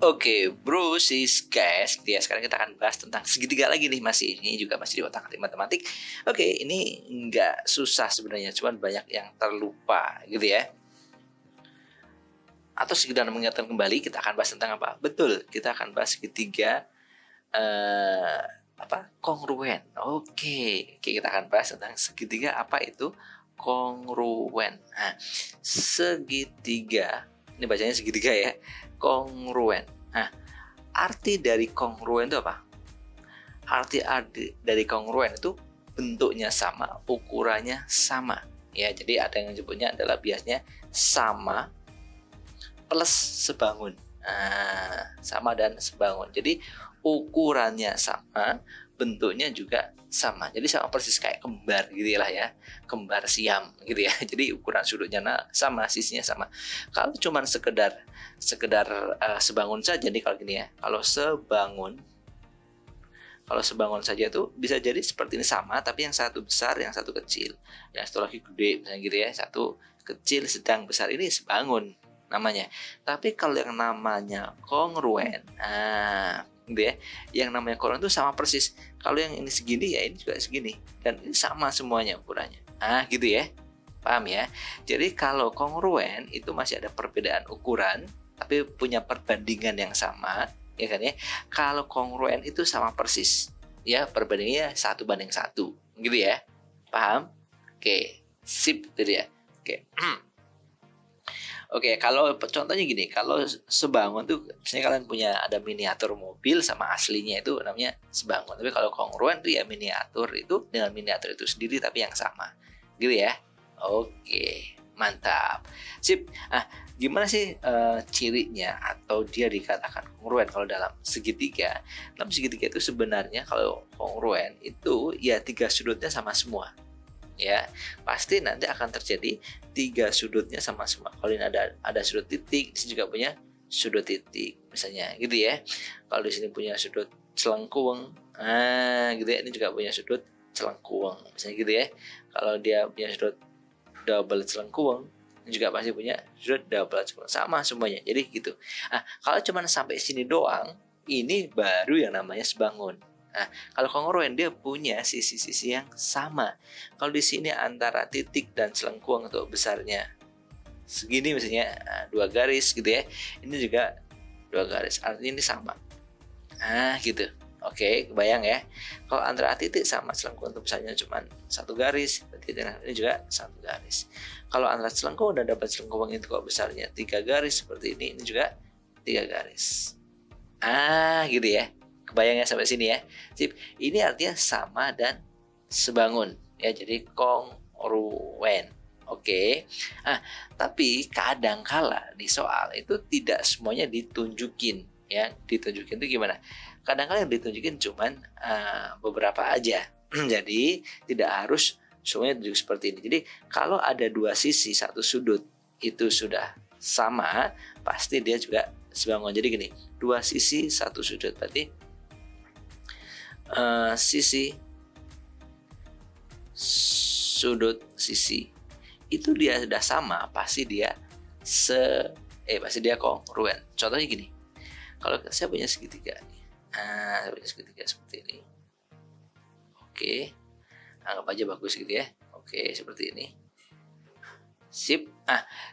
Oke, bro, sis, guys, gitu ya. Sekarang kita akan bahas tentang segitiga lagi nih, masih ini juga masih di otak-atik matematik. Oke, ini nggak susah sebenarnya, cuman banyak yang terlupa, gitu ya. Atau sekedar mengingatkan kembali, kita akan bahas tentang apa? Betul, kita akan bahas segitiga kongruen. Oke, kita akan bahas tentang segitiga apa itu kongruen. Nah, segitiga, ini bacanya segitiga ya, kongruen. Nah, arti dari kongruen itu apa? Arti dari kongruen itu bentuknya sama, ukurannya sama. Ya, jadi ada yang menyebutnya adalah biasanya sama plus sebangun. Nah, sama dan sebangun. Jadi ukurannya sama, bentuknya juga sama. Jadi sama persis kayak kembar gitu lah ya. Kembar siam gitu ya. Jadi ukuran sudutnya sama, sisinya sama. Kalau cuma sekedar sebangun saja nih kalau gini ya. Kalau sebangun saja tuh bisa jadi seperti ini sama, tapi yang satu besar, yang satu kecil. Yang satu lagi gede misalnya gitu ya. Satu kecil, sedang, besar, ini sebangun namanya. Tapi kalau yang namanya kongruen, gitu ya, yang namanya kongruen itu sama persis. Kalau yang ini segini ya ini juga segini, dan ini sama semuanya ukurannya. Gitu ya, paham ya? Jadi kalau kongruen itu masih ada perbedaan ukuran, tapi punya perbandingan yang sama, ya kan ya? Kalau kongruen itu sama persis, ya perbandingannya 1:1, gitu ya, paham? Oke, sip, gitu ya. Oke. Oke, kalau contohnya gini, kalau sebangun tuh misalnya kalian punya ada miniatur mobil sama aslinya itu namanya sebangun. Tapi kalau kongruen tuh ya miniatur itu dengan miniatur itu sendiri tapi yang sama. Gitu ya. Oke, mantap. Sip. Gimana sih cirinya atau dia dikatakan kongruen kalau dalam segitiga? Dalam segitiga itu sebenarnya kalau kongruen itu ya 3 sudutnya sama semua. Ya, pasti nanti akan terjadi 3 sudutnya sama semua. Kalau ini ada sudut titik, di sini juga punya sudut titik, misalnya gitu ya. Kalau di sini punya sudut celengkuang, gitu ya. Ini juga punya sudut celengkuang, misalnya gitu ya. Kalau dia punya sudut double celengkuang, ini juga pasti punya sudut double celengkuang, sama semuanya. Jadi gitu. Kalau cuma sampai sini doang, ini baru yang namanya sebangun. Kalau kongruen dia punya sisi-sisi yang sama. Kalau di sini antara titik dan celengkuang untuk besarnya segini misalnya 2 garis gitu ya. Ini juga 2 garis. Artinya ini sama. Gitu. Oke, kebayang ya. Kalau antara titik sama celengkuang untuk besarnya cuma 1 garis, berarti ini juga 1 garis. Kalau antara celengkuang dan dapat celengkuang itu kok besarnya 3 garis seperti ini juga 3 garis. Gitu ya. Kebayang ya sampai sini ya. Sip. Ini artinya sama dan sebangun ya, jadi kongruen. Oke. Tapi kadang-kala di soal itu tidak semuanya ditunjukin ya. Ditunjukin itu gimana? Kadang-kala yang ditunjukin cuman beberapa aja. Jadi tidak harus semuanya ditunjuk seperti ini. Jadi kalau ada 2 sisi, 1 sudut itu sudah sama, pasti dia juga sebangun. Jadi gini, 2 sisi 1 sudut berarti sisi sudut sisi itu dia sudah sama, pasti dia kongruen. Contohnya gini, kalau saya punya segitiga nih, saya punya segitiga seperti ini. Oke, anggap aja bagus gitu ya. Oke, seperti ini. Sip.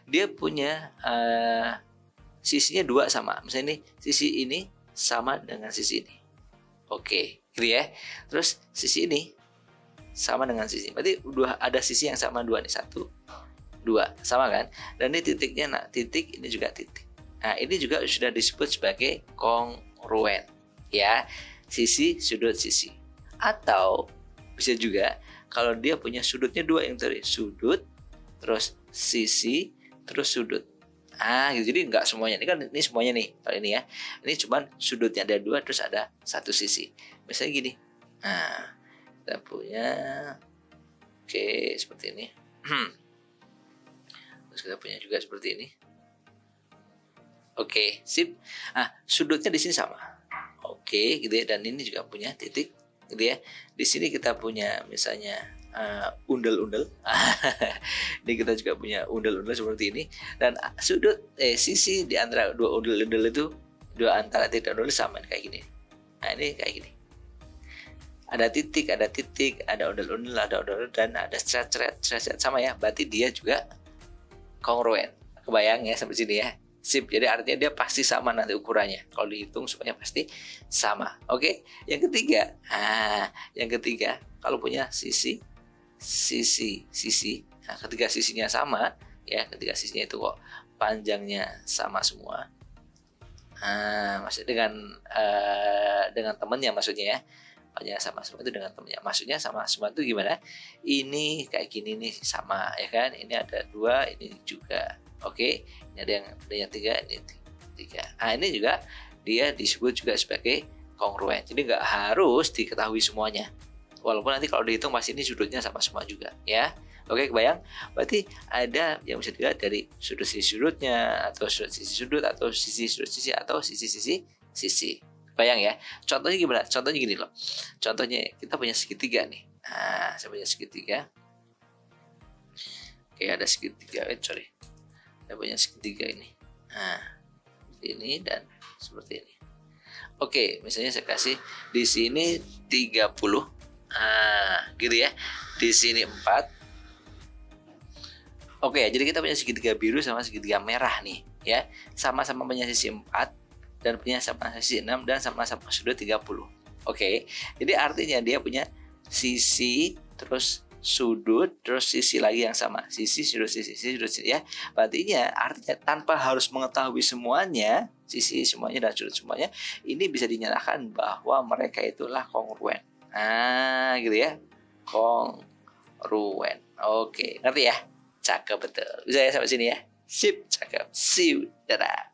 Dia punya sisinya 2 sama. Misalnya ini sisi ini sama dengan sisi ini. Oke, gitu ya. Terus sisi ini sama dengan sisi. Berarti udah ada sisi yang sama 2 nih. 1, 2. Sama kan? Dan ini titiknya, titik, ini juga titik. Ini juga sudah disebut sebagai kongruen. Ya, sisi, sudut, sisi. Atau bisa juga kalau dia punya sudutnya 2 yang tadi. Sudut, terus sisi, terus sudut. Gitu. Jadi nggak semuanya. Ini kan ini semuanya nih kalau ini ya. Ini cuman sudutnya ada 2 terus ada 1 sisi. Misalnya gini. Kita punya seperti ini. Terus kita punya juga seperti ini. Oke, sip. Sudutnya di sini sama. Oke, gitu ya. Dan ini juga punya titik, gitu ya. Di sini kita punya misalnya undel-undel. Ini kita juga punya undel-undel seperti ini. Dan sudut sisi di antara 2 undel-undel itu dua antara titik dan ondel sama kayak gini. Nah ini kayak gini. Ada titik, ada ondel-ondel, ada ondel dan ada stretch sama ya. Berarti dia juga kongruen. Kebayang ya sampai sini ya. Sip. Jadi artinya dia pasti sama nanti ukurannya. Kalau dihitung semuanya pasti sama. Oke. Yang ketiga, kalau punya sisi. Nah, ketika sisinya sama, ya, ketika sisinya itu kok panjangnya sama semua. Maksud dengan temennya maksudnya ya. Panjang sama semua itu dengan temennya. Maksudnya sama semua itu gimana? Ini kayak gini nih sama ya kan? Ini ada 2, ini juga. Oke. Ini ada yang 3, ini 3. Nah, ini juga dia disebut juga sebagai kongruen. Jadi nggak harus diketahui semuanya. Walaupun nanti kalau dihitung pasti ini sudutnya sama semua juga ya. Oke, kebayang? Berarti ada yang bisa dilihat dari sudut sisi sudutnya, atau sudut sisi sudut, atau sisi sudut sisi, atau sisi. Bayang ya. Contohnya gimana? Contohnya gini loh. Contohnya kita punya segitiga nih. Nah, saya punya segitiga. Oke, ada segitiga. Saya punya segitiga ini. Nah, ini dan seperti ini. Oke, misalnya saya kasih di sini 30. Nah, gitu ya. Di sini 4. Oke, jadi kita punya segitiga biru sama segitiga merah nih, ya. Sama-sama punya sisi 4. Dan punya sama sisi 6 dan sama-sama sudut 30. Oke. Jadi artinya dia punya sisi terus sudut terus sisi lagi yang sama. Sisi sudut ya. Artinya tanpa harus mengetahui semuanya, sisi semuanya dan sudut semuanya, ini bisa dinyatakan bahwa mereka itulah kongruen. Nah, gitu ya. Kongruen. Oke, ngerti ya? Cakep betul. Bisa ya sampai sini ya? Sip, cakep. See you. Dadah.